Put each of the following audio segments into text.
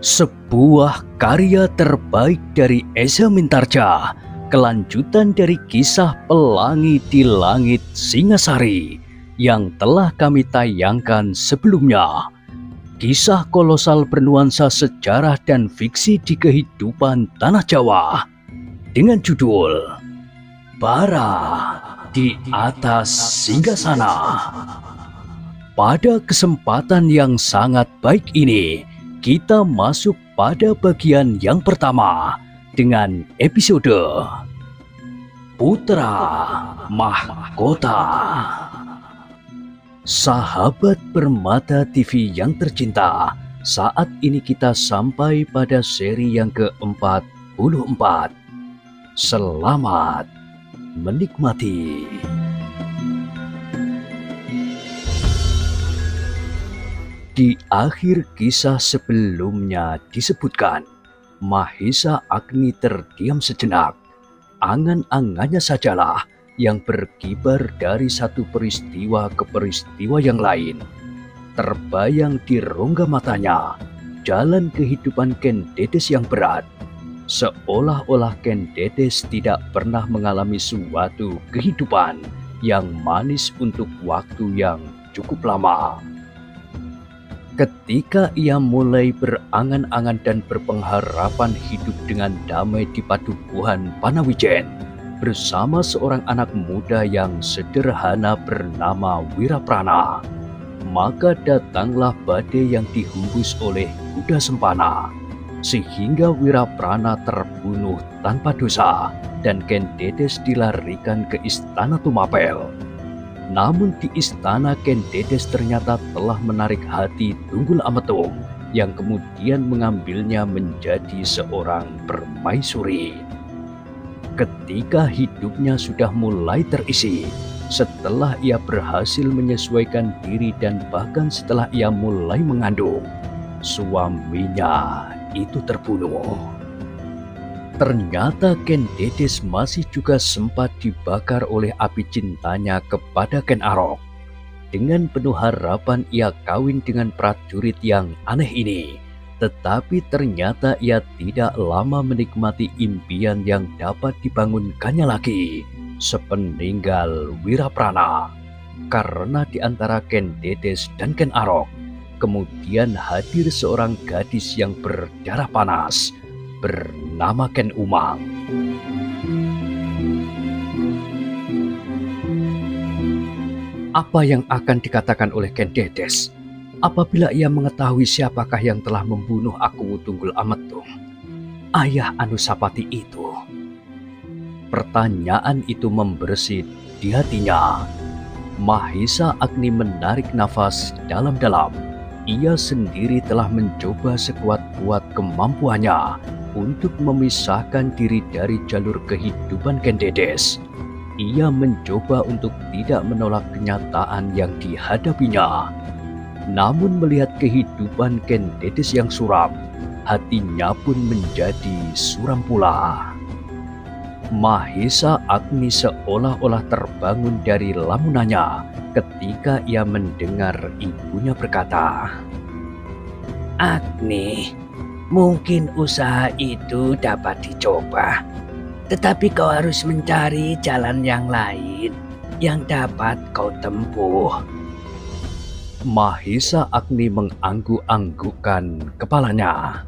Sebuah karya terbaik dari Eza Mintarja, kelanjutan dari kisah Pelangi di Langit Singasari yang telah kami tayangkan sebelumnya. Kisah kolosal bernuansa sejarah dan fiksi di kehidupan tanah Jawa dengan judul Bara di Atas Singgasana. Pada kesempatan yang sangat baik ini, kita masuk pada bagian yang pertama dengan episode Putra Mahkota. Sahabat Permata TV yang tercinta, saat ini kita sampai pada seri yang ke-44. Selamat menikmati. Di akhir kisah sebelumnya disebutkan, Mahesa Agni terdiam sejenak. Angan-angannya sajalah yang berkibar dari satu peristiwa ke peristiwa yang lain. Terbayang di rongga matanya jalan kehidupan Ken Dedes yang berat. Seolah-olah Ken Dedes tidak pernah mengalami suatu kehidupan yang manis untuk waktu yang cukup lama. Ketika ia mulai berangan-angan dan berpengharapan hidup dengan damai di Padukuhan Panawijen bersama seorang anak muda yang sederhana bernama Wiraprana, maka datanglah badai yang dihembus oleh kuda sempana, sehingga Wiraprana terbunuh tanpa dosa dan Ken Dedes dilarikan ke Istana Tumapel. Namun di istana Ken Dedes ternyata telah menarik hati Tunggul Ametung yang kemudian mengambilnya menjadi seorang permaisuri. Ketika hidupnya sudah mulai terisi, setelah ia berhasil menyesuaikan diri dan bahkan setelah ia mulai mengandung, suaminya itu terbunuh. Ternyata Ken Dedes masih juga sempat dibakar oleh api cintanya kepada Ken Arok. Dengan penuh harapan ia kawin dengan prajurit yang aneh ini. Tetapi ternyata ia tidak lama menikmati impian yang dapat dibangunkannya lagi sepeninggal Wiraprana. Karena di antara Ken Dedes dan Ken Arok kemudian hadir seorang gadis yang berdarah panas bernama Ken Umang. Apa yang akan dikatakan oleh Ken Dedes apabila ia mengetahui siapakah yang telah membunuh Aku Tunggul Ametung, ayah Anusapati itu? Pertanyaan itu membersit di hatinya. Mahesa Agni menarik nafas dalam-dalam. Ia sendiri telah mencoba sekuat-kuat kemampuannya untuk memisahkan diri dari jalur kehidupan Ken Dedes. Ia mencoba untuk tidak menolak kenyataan yang dihadapinya. Namun melihat kehidupan Ken Dedes yang suram, hatinya pun menjadi suram pula. Mahesa Agni seolah-olah terbangun dari lamunannya ketika ia mendengar ibunya berkata, "Agni, mungkin usaha itu dapat dicoba, tetapi kau harus mencari jalan yang lain yang dapat kau tempuh." Mahesa Agni mengangguk-anggukkan kepalanya.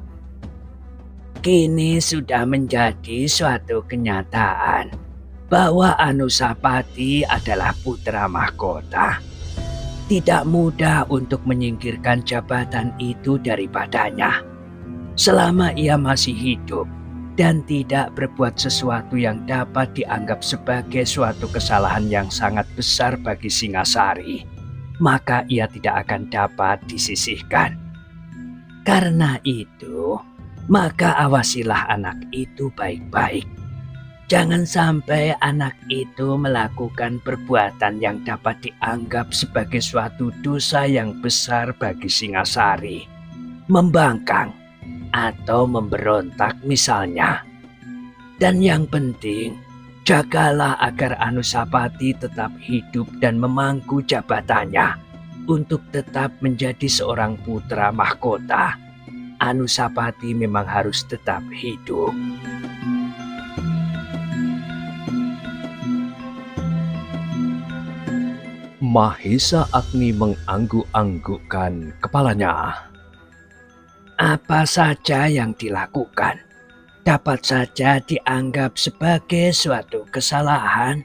Kini sudah menjadi suatu kenyataan bahwa Anusapati adalah putra mahkota. Tidak mudah untuk menyingkirkan jabatan itu daripadanya selama ia masih hidup dan tidak berbuat sesuatu yang dapat dianggap sebagai suatu kesalahan yang sangat besar bagi Singasari, maka ia tidak akan dapat disisihkan. Karena itu, maka awasilah anak itu baik-baik. Jangan sampai anak itu melakukan perbuatan yang dapat dianggap sebagai suatu dosa yang besar bagi Singasari, membangkang atau memberontak misalnya. Dan yang penting, jagalah agar Anusapati tetap hidup dan memangku jabatannya untuk tetap menjadi seorang putra mahkota Anusapati memang harus tetap hidup. Mahesa Agni mengangguk-anggukkan kepalanya. Apa saja yang dilakukan dapat saja dianggap sebagai suatu kesalahan.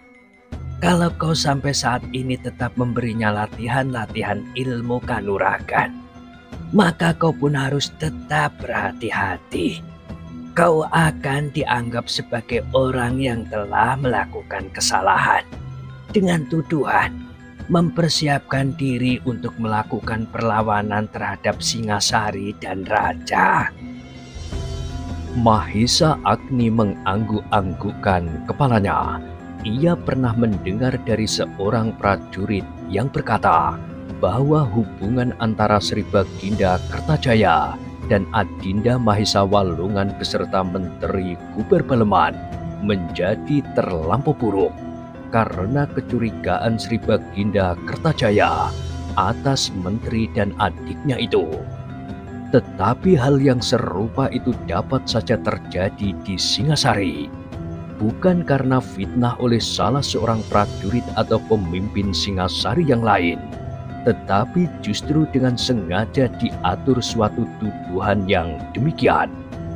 Kalau kau sampai saat ini tetap memberinya latihan-latihan ilmu kanuragan, maka kau pun harus tetap berhati-hati. Kau akan dianggap sebagai orang yang telah melakukan kesalahan dengan tuduhan mempersiapkan diri untuk melakukan perlawanan terhadap Singasari dan Raja. Mahesa Agni mengangguk-anggukkan kepalanya. Ia pernah mendengar dari seorang prajurit yang berkata bahwa hubungan antara Sri Baginda Kertajaya dan Adinda Mahesa Walungan beserta Menteri Kuber Baleman menjadi terlampau buruk karena kecurigaan Sri Baginda Kertajaya atas menteri dan adiknya itu. Tetapi hal yang serupa itu dapat saja terjadi di Singasari, bukan karena fitnah oleh salah seorang prajurit atau pemimpin Singasari yang lain, tetapi justru dengan sengaja diatur suatu tuduhan yang demikian,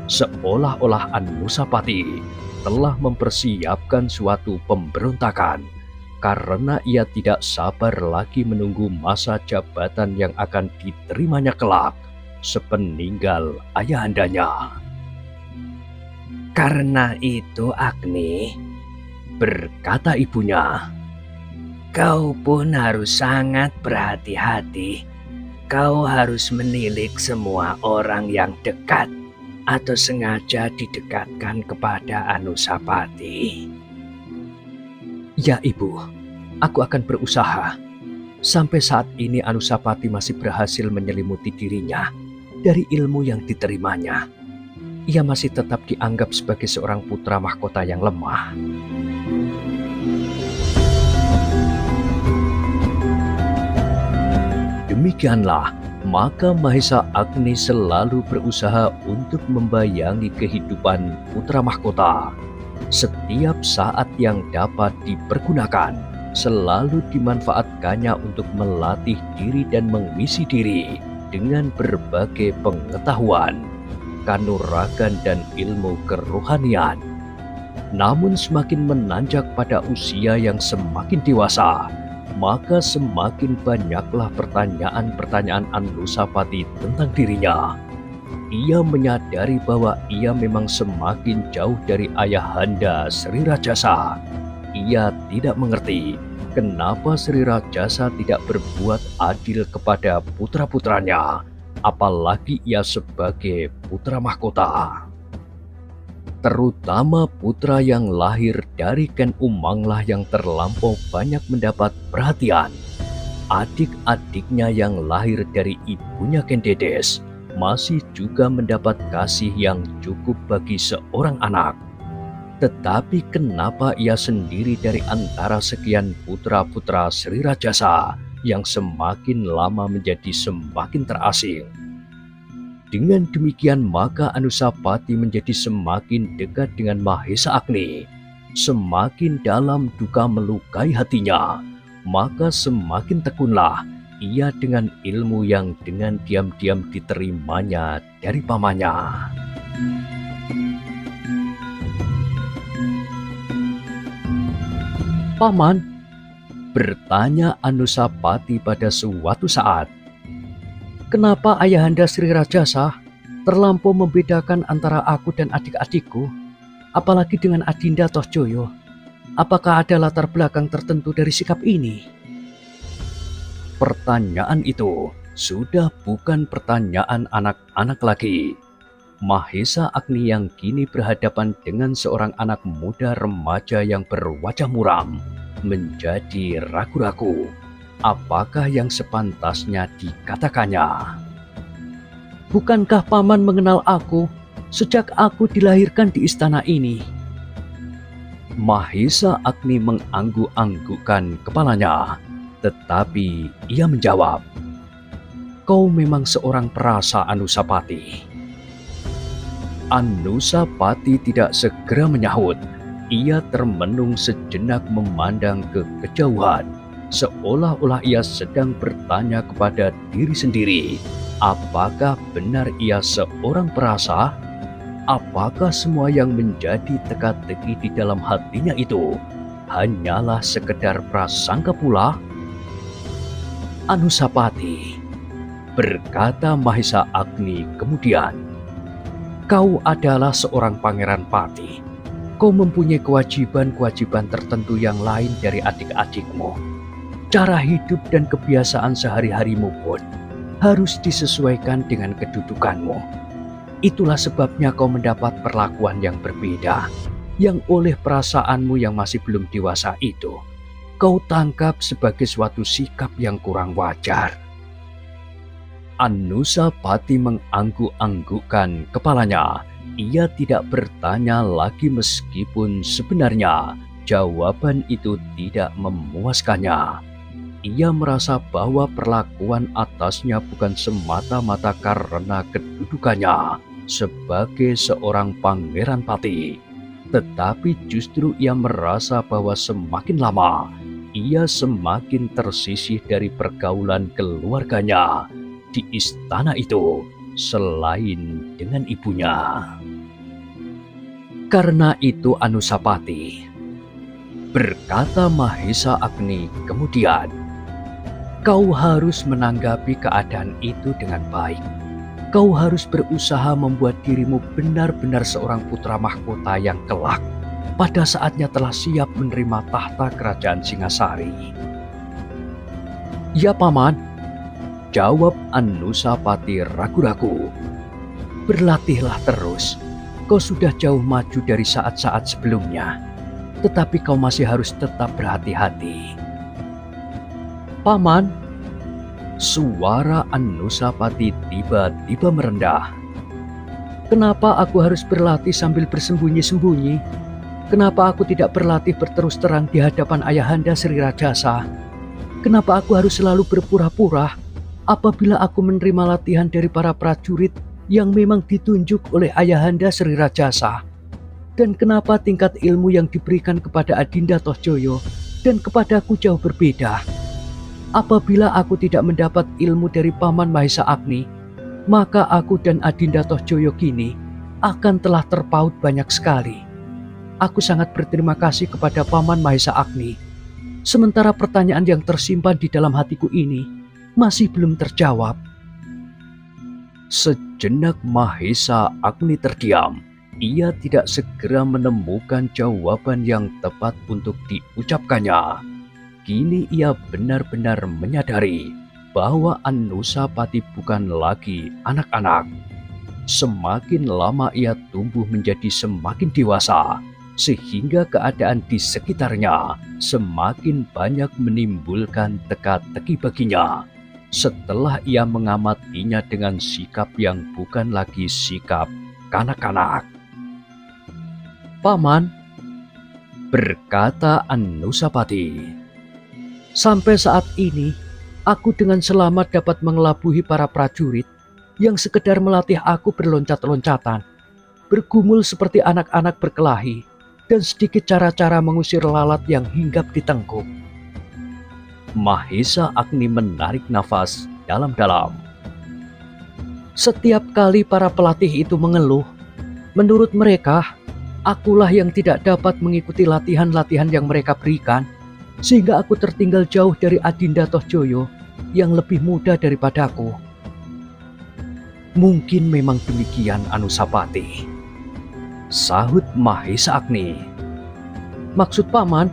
seolah-olah Anusapati telah mempersiapkan suatu pemberontakan karena ia tidak sabar lagi menunggu masa jabatan yang akan diterimanya kelak sepeninggal ayahandanya. Karena itu Agni, berkata ibunya, kau pun harus sangat berhati-hati. Kau harus menilik semua orang yang dekat atau sengaja didekatkan kepada Anusapati. Ya ibu, aku akan berusaha. Sampai saat ini Anusapati masih berhasil menyelimuti dirinya dari ilmu yang diterimanya. Ia masih tetap dianggap sebagai seorang putra mahkota yang lemah. Demikianlah, maka Mahesa Agni selalu berusaha untuk membayangi kehidupan putra mahkota. Setiap saat yang dapat dipergunakan, selalu dimanfaatkannya untuk melatih diri dan mengisi diri dengan berbagai pengetahuan, kanuragan dan ilmu kerohanian. Namun semakin menanjak pada usia yang semakin dewasa, maka semakin banyaklah pertanyaan-pertanyaan Anusapati tentang dirinya. Ia menyadari bahwa ia memang semakin jauh dari ayahanda Sri Rajasa. Ia tidak mengerti kenapa Sri Rajasa tidak berbuat adil kepada putra-putranya, apalagi ia sebagai putra mahkota. Terutama putra yang lahir dari Ken Umanglah yang terlampau banyak mendapat perhatian. Adik-adiknya yang lahir dari ibunya Ken Dedes masih juga mendapat kasih yang cukup bagi seorang anak. Tetapi kenapa ia sendiri dari antara sekian putra-putra Sri Rajasa yang semakin lama menjadi semakin terasing? Dengan demikian maka Anusapati menjadi semakin dekat dengan Mahesa Agni. Semakin dalam duka melukai hatinya, maka semakin tekunlah ia dengan ilmu yang dengan diam-diam diterimanya dari pamannya. Paman, bertanya Anusapati pada suatu saat, kenapa ayahanda Sri Rajasa terlampau membedakan antara aku dan adik-adikku, apalagi dengan Adinda Tosjoyo? Apakah ada latar belakang tertentu dari sikap ini? Pertanyaan itu sudah bukan pertanyaan anak-anak lagi. Mahesa Agni yang kini berhadapan dengan seorang anak muda remaja yang berwajah muram menjadi ragu-ragu. Apakah yang sepantasnya dikatakannya? Bukankah paman mengenal aku sejak aku dilahirkan di istana ini? Mahesa Agni mengangguk-anggukkan kepalanya, tetapi ia menjawab, kau memang seorang perasa Anusapati. Anusapati tidak segera menyahut. Ia termenung sejenak memandang ke kejauhan, seolah-olah ia sedang bertanya kepada diri sendiri, apakah benar ia seorang perasa? Apakah semua yang menjadi teka-teki di dalam hatinya itu hanyalah sekedar prasangka pula? Anusapati, berkata Mahesa Agni kemudian, kau adalah seorang pangeran pati. Kau mempunyai kewajiban-kewajiban tertentu yang lain dari adik-adikmu. Cara hidup dan kebiasaan sehari-harimu pun harus disesuaikan dengan kedudukanmu. Itulah sebabnya kau mendapat perlakuan yang berbeda, yang oleh perasaanmu yang masih belum dewasa itu, kau tangkap sebagai suatu sikap yang kurang wajar. Anusapati mengangguk-anggukkan kepalanya. Ia tidak bertanya lagi meskipun sebenarnya jawaban itu tidak memuaskannya. Ia merasa bahwa perlakuan atasnya bukan semata-mata karena kedudukannya sebagai seorang pangeran pati, tetapi justru ia merasa bahwa semakin lama ia semakin tersisih dari pergaulan keluarganya di istana itu, selain dengan ibunya. Karena itu Anusapati, berkata Mahesa Agni kemudian, kau harus menanggapi keadaan itu dengan baik. Kau harus berusaha membuat dirimu benar-benar seorang putra mahkota yang kelak pada saatnya telah siap menerima tahta kerajaan Singasari. Ya Paman, jawab Anusapati ragu-ragu. Berlatihlah terus. Kau sudah jauh maju dari saat-saat sebelumnya, tetapi kau masih harus tetap berhati-hati. Paman, suara Anusapati tiba-tiba merendah. Kenapa aku harus berlatih sambil bersembunyi-sembunyi? Kenapa aku tidak berlatih berterus terang di hadapan Ayahanda Sri Rajasa? Kenapa aku harus selalu berpura-pura apabila aku menerima latihan dari para prajurit yang memang ditunjuk oleh Ayahanda Sri Rajasa? Dan kenapa tingkat ilmu yang diberikan kepada Adinda Tohjoyo dan kepadaku jauh berbeda? Apabila aku tidak mendapat ilmu dari Paman Mahesa Agni, maka aku dan Adinda Tohjoyo kini akan telah terpaut banyak sekali. Aku sangat berterima kasih kepada Paman Mahesa Agni. Sementara pertanyaan yang tersimpan di dalam hatiku ini masih belum terjawab. Sejenak Mahesa Agni terdiam. Ia tidak segera menemukan jawaban yang tepat untuk diucapkannya. Kini ia benar-benar menyadari bahwa Anusapati bukan lagi anak-anak. Semakin lama ia tumbuh menjadi semakin dewasa, sehingga keadaan di sekitarnya semakin banyak menimbulkan teka-teki baginya. Setelah ia mengamatinya dengan sikap yang bukan lagi sikap kanak-kanak. Paman, berkata Anusapati, sampai saat ini aku dengan selamat dapat mengelabuhi para prajurit yang sekedar melatih aku berloncat-loncatan, bergumul seperti anak-anak berkelahi, dan sedikit cara-cara mengusir lalat yang hinggap di tengkuk. Mahesa Agni menarik nafas dalam-dalam. Setiap kali para pelatih itu mengeluh, menurut mereka, akulah yang tidak dapat mengikuti latihan-latihan yang mereka berikan, sehingga aku tertinggal jauh dari Adinda Tohjoyo yang lebih muda daripadaku. Mungkin memang demikian Anusapati, sahut Mahesa Agni. Maksud Paman,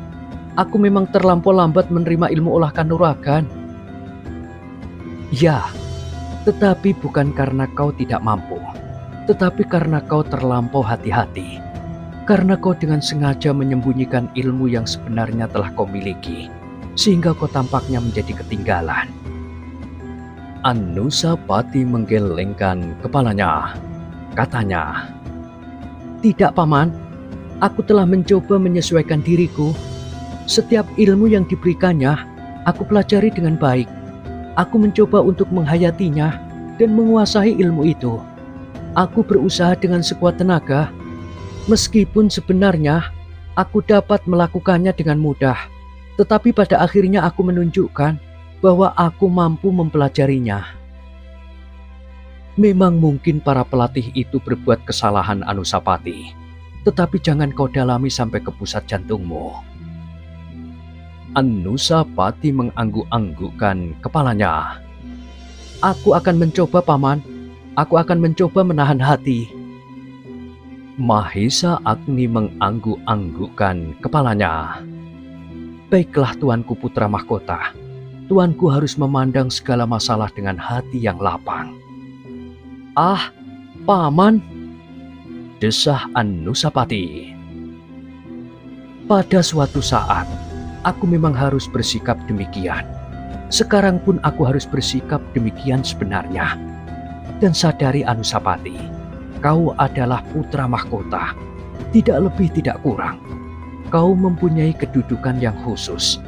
aku memang terlampau lambat menerima ilmu olah kanuragan. Ya, tetapi bukan karena kau tidak mampu, tetapi karena kau terlampau hati-hati. Karena kau dengan sengaja menyembunyikan ilmu yang sebenarnya telah kau miliki, sehingga kau tampaknya menjadi ketinggalan. Anusapati menggelengkan kepalanya. Katanya, tidak Paman, aku telah mencoba menyesuaikan diriku. Setiap ilmu yang diberikannya, aku pelajari dengan baik. Aku mencoba untuk menghayatinya dan menguasai ilmu itu. Aku berusaha dengan sekuat tenaga, meskipun sebenarnya aku dapat melakukannya dengan mudah. Tetapi pada akhirnya aku menunjukkan bahwa aku mampu mempelajarinya. Memang mungkin para pelatih itu berbuat kesalahan, Anusapati. Tetapi jangan kau dalami sampai ke pusat jantungmu. Anusapati mengangguk-anggukkan kepalanya. Aku akan mencoba, Paman. Aku akan mencoba menahan hati. Mahesa Agni mengangguk-anggukkan kepalanya. Baiklah Tuanku Putra Mahkota. Tuanku harus memandang segala masalah dengan hati yang lapang. Ah, Paman, desah Anusapati. Pada suatu saat, aku memang harus bersikap demikian. Sekarang pun aku harus bersikap demikian sebenarnya. Dan sadari Anusapati, kau adalah putra mahkota, tidak lebih tidak kurang. Kau mempunyai kedudukan yang khusus.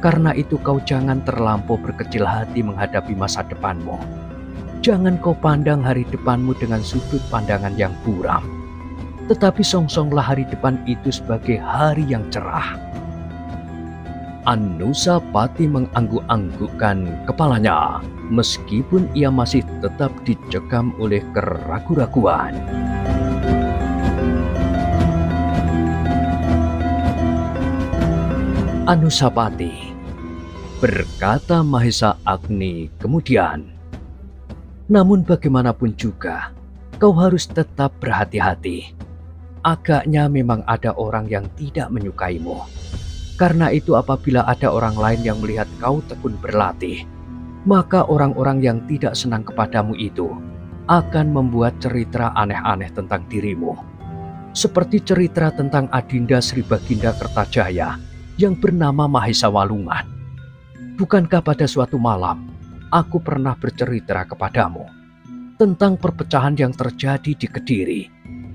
Karena itu kau jangan terlampau berkecil hati menghadapi masa depanmu. Jangan kau pandang hari depanmu dengan sudut pandangan yang buram. Tetapi songsonglah hari depan itu sebagai hari yang cerah. Anusapati mengangguk-anggukkan kepalanya, meskipun ia masih tetap dicekam oleh keraguan-raguan. Anusapati, berkata Mahesa Agni kemudian. Namun bagaimanapun juga, kau harus tetap berhati-hati. Agaknya memang ada orang yang tidak menyukaimu. Karena itu apabila ada orang lain yang melihat kau tekun berlatih, maka orang-orang yang tidak senang kepadamu itu akan membuat cerita aneh-aneh tentang dirimu. Seperti cerita tentang Adinda Sri Baginda Kertajaya yang bernama Mahesa Walungan. Bukankah pada suatu malam, aku pernah bercerita kepadamu tentang perpecahan yang terjadi di Kediri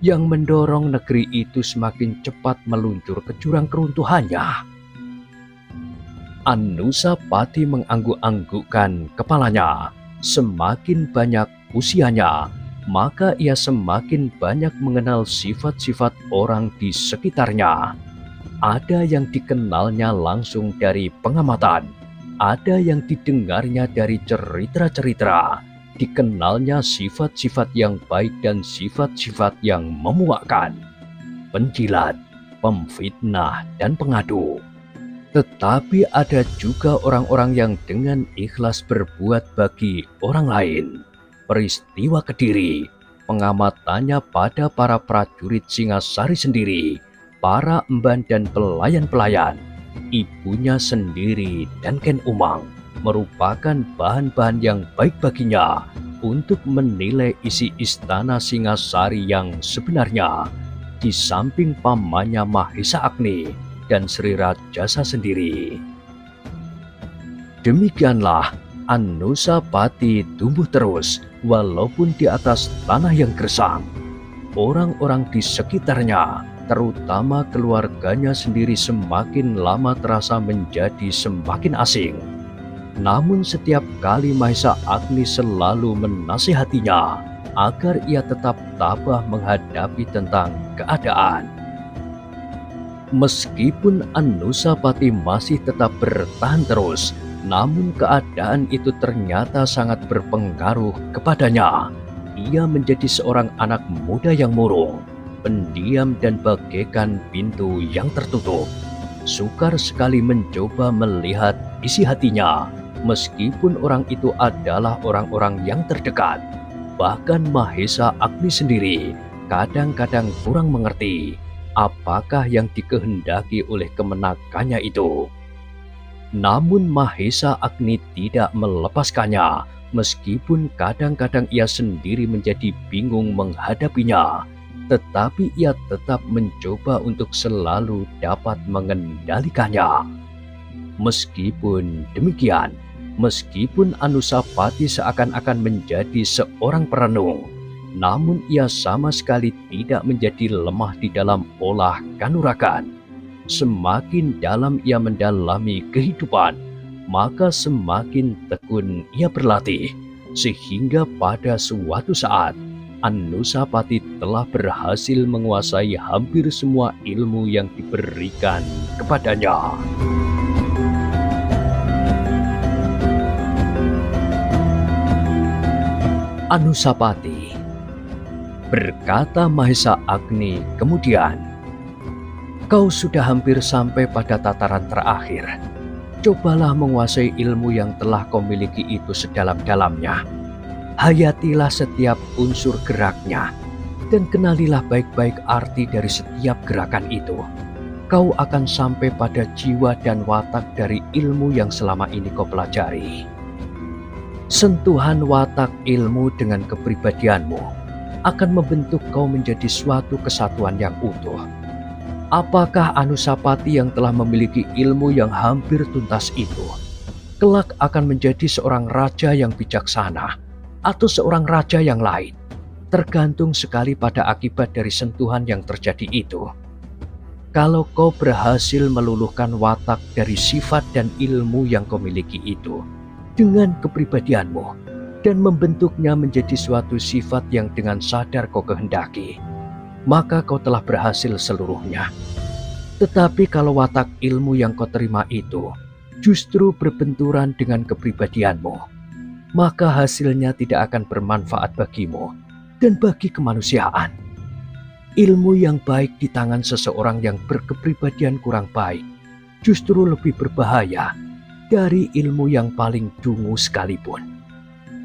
yang mendorong negeri itu semakin cepat meluncur ke jurang keruntuhannya. Anusapati mengangguk-anggukkan kepalanya. Semakin banyak usianya, maka ia semakin banyak mengenal sifat-sifat orang di sekitarnya. Ada yang dikenalnya langsung dari pengamatan, ada yang didengarnya dari cerita-cerita, dikenalnya sifat-sifat yang baik dan sifat-sifat yang memuakkan, penjilat, pemfitnah, dan pengadu. Tetapi ada juga orang-orang yang dengan ikhlas berbuat bagi orang lain. Peristiwa Kediri, pengamatannya pada para prajurit Singasari sendiri, para emban dan pelayan-pelayan, ibunya sendiri dan Ken Umang merupakan bahan-bahan yang baik baginya untuk menilai isi istana Singasari yang sebenarnya, di samping pamannya Mahesa Agni dan Sri Rajasa sendiri. Demikianlah Anusapati tumbuh terus walaupun di atas tanah yang gersang. Orang-orang di sekitarnya, terutama keluarganya sendiri, semakin lama terasa menjadi semakin asing. Namun setiap kali Mahesa Agni selalu menasihatinya agar ia tetap tabah menghadapi tentang keadaan. Meskipun Anusapati masih tetap bertahan terus, namun keadaan itu ternyata sangat berpengaruh kepadanya. Ia menjadi seorang anak muda yang murung, pendiam dan bagaikan pintu yang tertutup. Sukar sekali mencoba melihat isi hatinya, meskipun orang itu adalah orang-orang yang terdekat. Bahkan Mahesa Agni sendiri kadang-kadang kurang mengerti apakah yang dikehendaki oleh kemenakannya itu. Namun Mahesa Agni tidak melepaskannya, meskipun kadang-kadang ia sendiri menjadi bingung menghadapinya. Tetapi ia tetap mencoba untuk selalu dapat mengendalikannya. Meskipun demikian, meskipun Anusapati seakan-akan menjadi seorang perenung, namun ia sama sekali tidak menjadi lemah di dalam olah kanuragan. Semakin dalam ia mendalami kehidupan, maka semakin tekun ia berlatih, sehingga pada suatu saat Anusapati telah berhasil menguasai hampir semua ilmu yang diberikan kepadanya. Anusapati, berkata Mahesa Agni kemudian, "Kau sudah hampir sampai pada tataran terakhir. Cobalah menguasai ilmu yang telah kau miliki itu sedalam-dalamnya. Hayatilah setiap unsur geraknya, dan kenalilah baik-baik arti dari setiap gerakan itu. Kau akan sampai pada jiwa dan watak dari ilmu yang selama ini kau pelajari." Sentuhan watak ilmu dengan kepribadianmu akan membentuk kau menjadi suatu kesatuan yang utuh. Apakah Anusapati yang telah memiliki ilmu yang hampir tuntas itu, kelak akan menjadi seorang raja yang bijaksana atau seorang raja yang lain, tergantung sekali pada akibat dari sentuhan yang terjadi itu. Kalau kau berhasil meluluhkan watak dari sifat dan ilmu yang kau miliki itu dengan kepribadianmu dan membentuknya menjadi suatu sifat yang dengan sadar kau kehendaki, maka kau telah berhasil seluruhnya. Tetapi kalau watak ilmu yang kau terima itu justru berbenturan dengan kepribadianmu, maka hasilnya tidak akan bermanfaat bagimu dan bagi kemanusiaan. Ilmu yang baik di tangan seseorang yang berkepribadian kurang baik justru lebih berbahaya dari ilmu yang paling dungu sekalipun.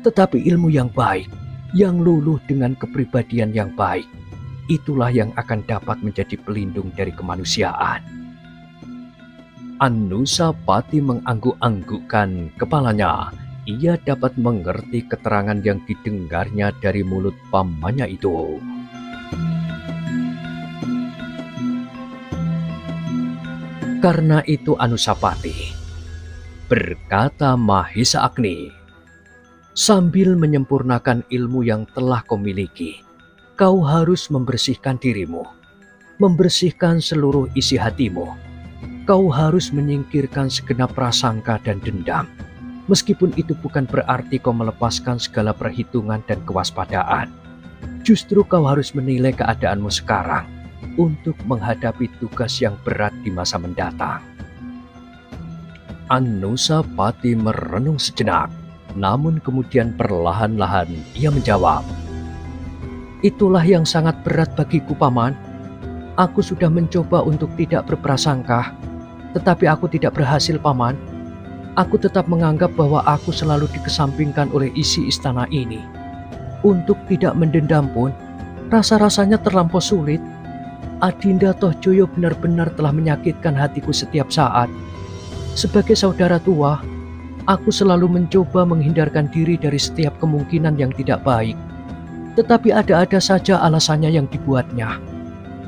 Tetapi ilmu yang baik, yang luluh dengan kepribadian yang baik, itulah yang akan dapat menjadi pelindung dari kemanusiaan. Anusapati mengangguk-anggukkan kepalanya. Ia dapat mengerti keterangan yang didengarnya dari mulut pamannya itu. Karena itu Anusapati, berkata Mahesa Agni, sambil menyempurnakan ilmu yang telah kau miliki, kau harus membersihkan dirimu, membersihkan seluruh isi hatimu. Kau harus menyingkirkan segenap prasangka dan dendam, meskipun itu bukan berarti kau melepaskan segala perhitungan dan kewaspadaan. Justru kau harus menilai keadaanmu sekarang untuk menghadapi tugas yang berat di masa mendatang. Anusapati merenung sejenak, namun kemudian perlahan-lahan ia menjawab, "Itulah yang sangat berat bagiku, Paman. Aku sudah mencoba untuk tidak berprasangka, tetapi aku tidak berhasil, Paman. Aku tetap menganggap bahwa aku selalu dikesampingkan oleh isi istana ini. Untuk tidak mendendam pun, rasa-rasanya terlampau sulit. Adinda Tohjoyo benar-benar telah menyakitkan hatiku setiap saat. Sebagai saudara tua, aku selalu mencoba menghindarkan diri dari setiap kemungkinan yang tidak baik. Tetapi ada-ada saja alasannya yang dibuatnya.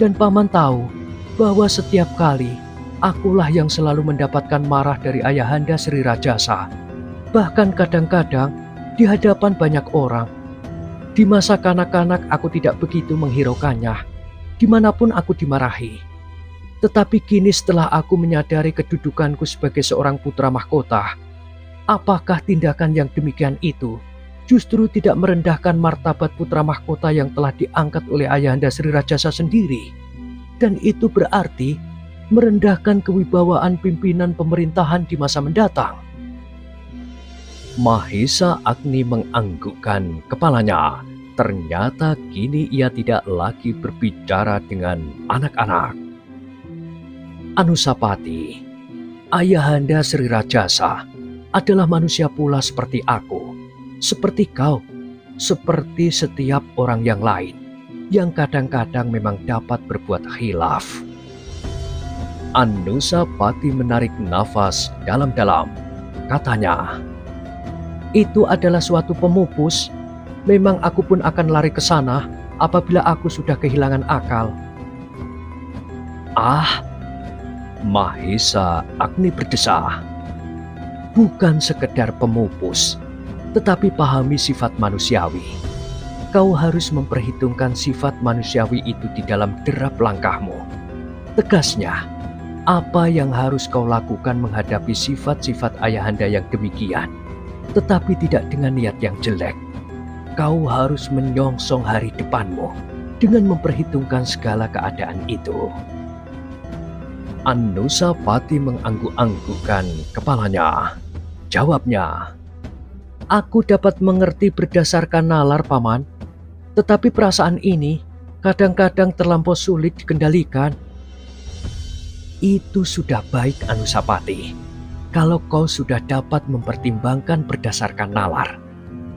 Dan Paman tahu bahwa setiap kali akulah yang selalu mendapatkan marah dari Ayahanda Sri Rajasa. Bahkan kadang-kadang di hadapan banyak orang. Di masa kanak-kanak aku tidak begitu menghiraukannya, dimanapun aku dimarahi. Tetapi kini setelah aku menyadari kedudukanku sebagai seorang putra mahkota, apakah tindakan yang demikian itu justru tidak merendahkan martabat putra mahkota yang telah diangkat oleh Ayahanda Sri Rajasa sendiri? Dan itu berarti merendahkan kewibawaan pimpinan pemerintahan di masa mendatang. Mahesa Agni menganggukkan kepalanya. Ternyata kini ia tidak lagi berbicara dengan anak-anak. Anusapati, Ayahanda Sri Rajasa adalah manusia pula seperti aku, seperti kau, seperti setiap orang yang lain, yang kadang-kadang memang dapat berbuat khilaf. Anusapati menarik nafas dalam-dalam. Katanya, "Itu adalah suatu pemupus. Memang aku pun akan lari ke sana apabila aku sudah kehilangan akal." "Ah," Mahesa Agni berdesah, "bukan sekedar pemupus, tetapi pahami sifat manusiawi. Kau harus memperhitungkan sifat manusiawi itu di dalam derap langkahmu. Tegasnya, apa yang harus kau lakukan menghadapi sifat-sifat ayahanda yang demikian, tetapi tidak dengan niat yang jelek. kau harus menyongsong hari depanmu dengan memperhitungkan segala keadaan itu. Anusapati mengangguk-anggukkan kepalanya. Jawabnya, aku dapat mengerti berdasarkan nalar, Paman. Tetapi perasaan ini kadang-kadang terlampau sulit dikendalikan. Itu sudah baik, Anusapati. Kalau kau sudah dapat mempertimbangkan berdasarkan nalar,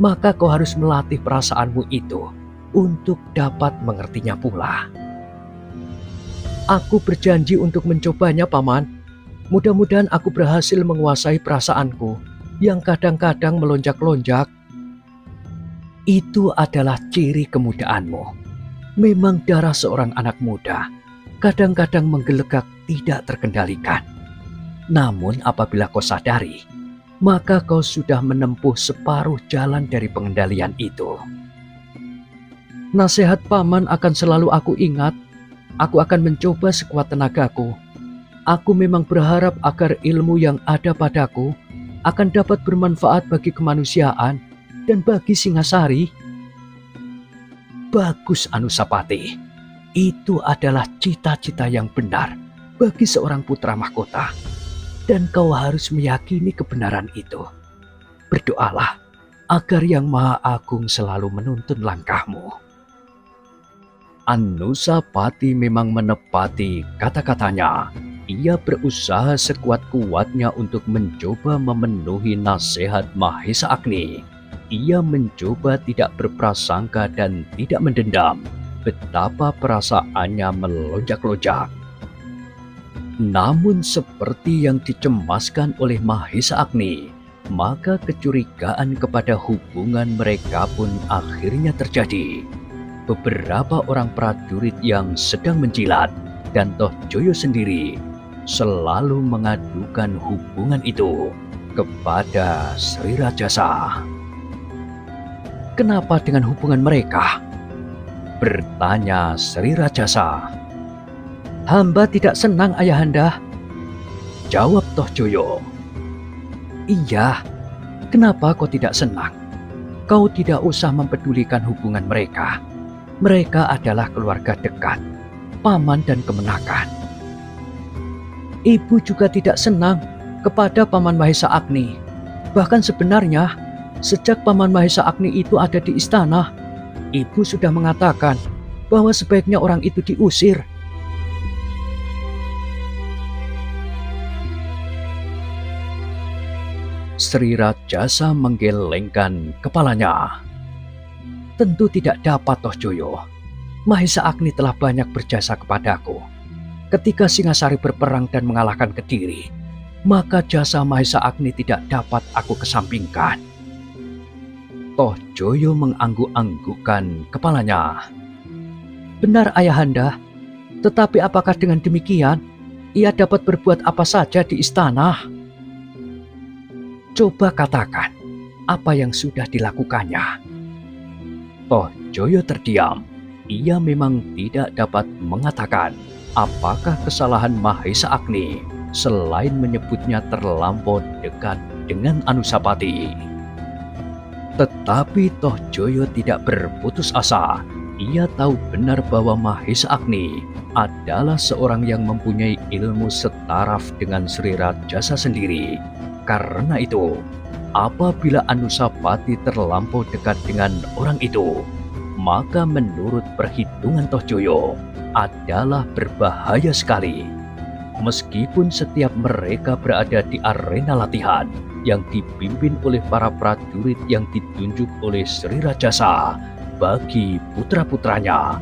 maka kau harus melatih perasaanmu itu untuk dapat mengertinya pula. Aku berjanji untuk mencobanya, Paman. Mudah-mudahan aku berhasil menguasai perasaanku yang kadang-kadang melonjak-lonjak. Itu adalah ciri kemudaanmu. Memang darah seorang anak muda kadang-kadang menggelegak tidak terkendalikan. Namun apabila kau sadari, maka kau sudah menempuh separuh jalan dari pengendalian itu. Nasihat Paman akan selalu aku ingat. Aku akan mencoba sekuat tenagaku. Aku memang berharap agar ilmu yang ada padaku akan dapat bermanfaat bagi kemanusiaan dan bagi Singasari. Bagus, Anusapati. Itu adalah cita-cita yang benar bagi seorang putra mahkota. Dan kau harus meyakini kebenaran itu. Berdoalah agar Yang Maha Agung selalu menuntun langkahmu. Anusapati memang menepati kata-katanya. Ia berusaha sekuat-kuatnya untuk mencoba memenuhi nasihat Mahesa Agni. Ia mencoba tidak berprasangka dan tidak mendendam betapa perasaannya melonjak-lonjak. Namun seperti yang dicemaskan oleh Mahesa Agni, maka kecurigaan kepada hubungan mereka pun akhirnya terjadi. Beberapa orang prajurit yang sedang menjilat dan Toh Joyo sendiri selalu mengadukan hubungan itu kepada Sri Rajasa. Kenapa dengan hubungan mereka? Bertanya Sri Rajasa. Hamba tidak senang, Ayahanda. Jawab Toh Joyo. Iya, kenapa kau tidak senang? Kau tidak usah mempedulikan hubungan mereka. Mereka adalah keluarga dekat, paman dan kemenakan. Ibu juga tidak senang kepada Paman Mahesa Agni. Bahkan sebenarnya, sejak Paman Mahesa Agni itu ada di istana, ibu sudah mengatakan bahwa sebaiknya orang itu diusir. Sri Rajasa menggelengkan kepalanya. Tentu tidak dapat, Toh Joyo. Mahesa Agni telah banyak berjasa kepadaku. Ketika Singasari berperang dan mengalahkan Kediri, maka jasa Mahesa Agni tidak dapat aku kesampingkan. Toh Joyo mengangguk-anggukkan kepalanya. Benar, Ayahanda. Tetapi apakah dengan demikian ia dapat berbuat apa saja di istana? Coba katakan apa yang sudah dilakukannya. Toh Joyo terdiam. Ia memang tidak dapat mengatakan apakah kesalahan Mahesa Agni selain menyebutnya terlampau dekat dengan Anusapati. Tetapi Toh Joyo tidak berputus asa. Ia tahu benar bahwa Mahesa Agni adalah seorang yang mempunyai ilmu setaraf dengan Sri Rajasa sendiri. Karena itu, apabila Anusapati terlampau dekat dengan orang itu, maka menurut perhitungan Toh Joyo adalah berbahaya sekali. Meskipun setiap mereka berada di arena latihan yang dipimpin oleh para prajurit yang ditunjuk oleh Sri Rajasa bagi putra-putranya,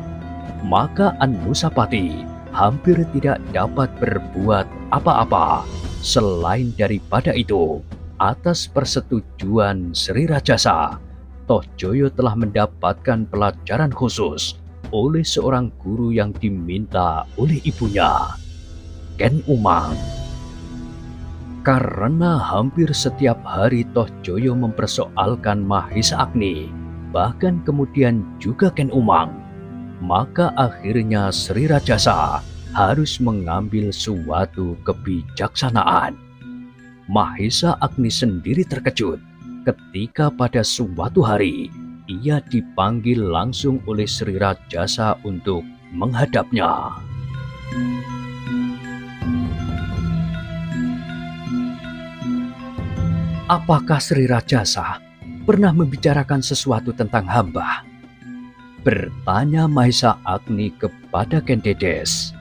maka Anusapati hampir tidak dapat berbuat apa-apa. Selain daripada itu, atas persetujuan Sri Rajasa, Toh Joyo telah mendapatkan pelajaran khusus oleh seorang guru yang diminta oleh ibunya, Ken Umang. Karena hampir setiap hari Toh Joyo mempersoalkan Mahesa Agni, bahkan kemudian juga Ken Umang, maka akhirnya Sri Rajasa harus mengambil suatu kebijaksanaan. Mahesa Agni sendiri terkejut ketika pada suatu hari ia dipanggil langsung oleh Sri Rajasa untuk menghadapnya. Apakah Sri Rajasa pernah membicarakan sesuatu tentang hamba? Bertanya Mahesa Agni kepada Kendedes.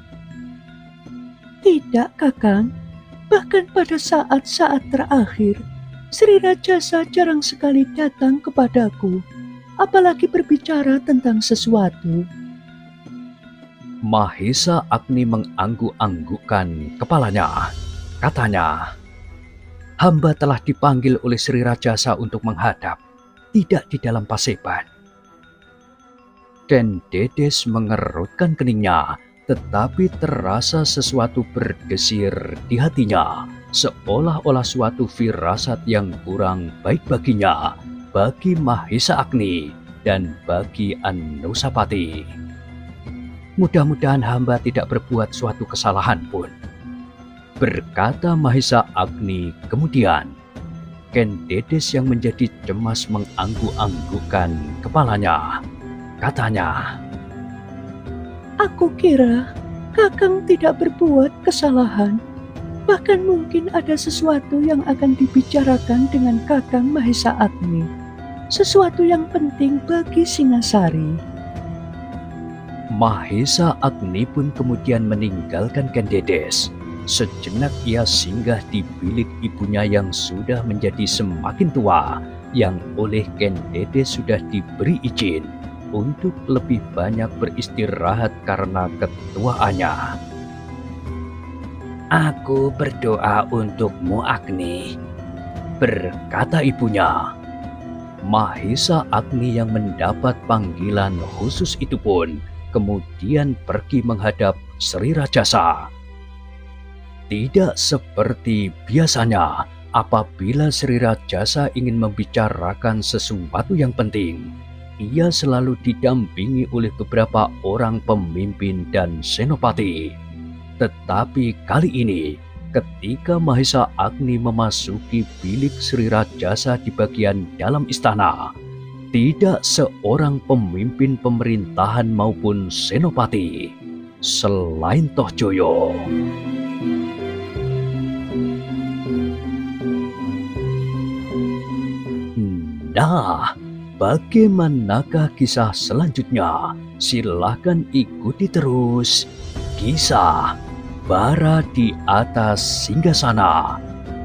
Tidak, Kakang. Bahkan pada saat-saat terakhir, Sri Rajasa jarang sekali datang kepadaku, apalagi berbicara tentang sesuatu. Mahesa Agni mengangguk-anggukkan kepalanya. Katanya, hamba telah dipanggil oleh Sri Rajasa untuk menghadap, tidak di dalam paseban. Kendedes mengerutkan keningnya, tetapi terasa sesuatu berdesir di hatinya, seolah-olah suatu firasat yang kurang baik baginya, bagi Mahesa Agni, dan bagi Anusapati. Mudah-mudahan hamba tidak berbuat suatu kesalahan pun, berkata Mahesa Agni kemudian. Kendedes yang menjadi cemas mengangguk-anggukkan kepalanya. Katanya, Aku kira Kakang tidak berbuat kesalahan. Bahkan mungkin ada sesuatu yang akan dibicarakan dengan Kakang Mahesa Agni. Sesuatu yang penting bagi Singasari. Mahesa Agni pun kemudian meninggalkan Kendedes. Sejenak ia singgah di bilik ibunya yang sudah menjadi semakin tua, yang oleh Kendedes sudah diberi izin untuk lebih banyak beristirahat karena ketuaannya. Aku berdoa untukmu, Agni, berkata ibunya. Mahesa Agni yang mendapat panggilan khusus itu pun kemudian pergi menghadap Sri Rajasa. Tidak seperti biasanya, apabila Sri Rajasa ingin membicarakan sesuatu yang penting, ia selalu didampingi oleh beberapa orang pemimpin dan senopati. Tetapi kali ini, ketika Mahesa Agni memasuki bilik Sri Rajasa di bagian dalam istana, tidak seorang pemimpin pemerintahan maupun senopati selain Tohjoyo. Nah, bagaimanakah kisah selanjutnya? Silahkan ikuti terus kisah Bara di Atas Singgasana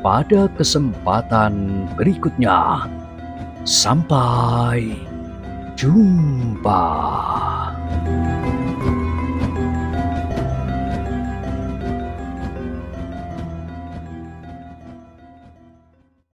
pada kesempatan berikutnya. Sampai jumpa.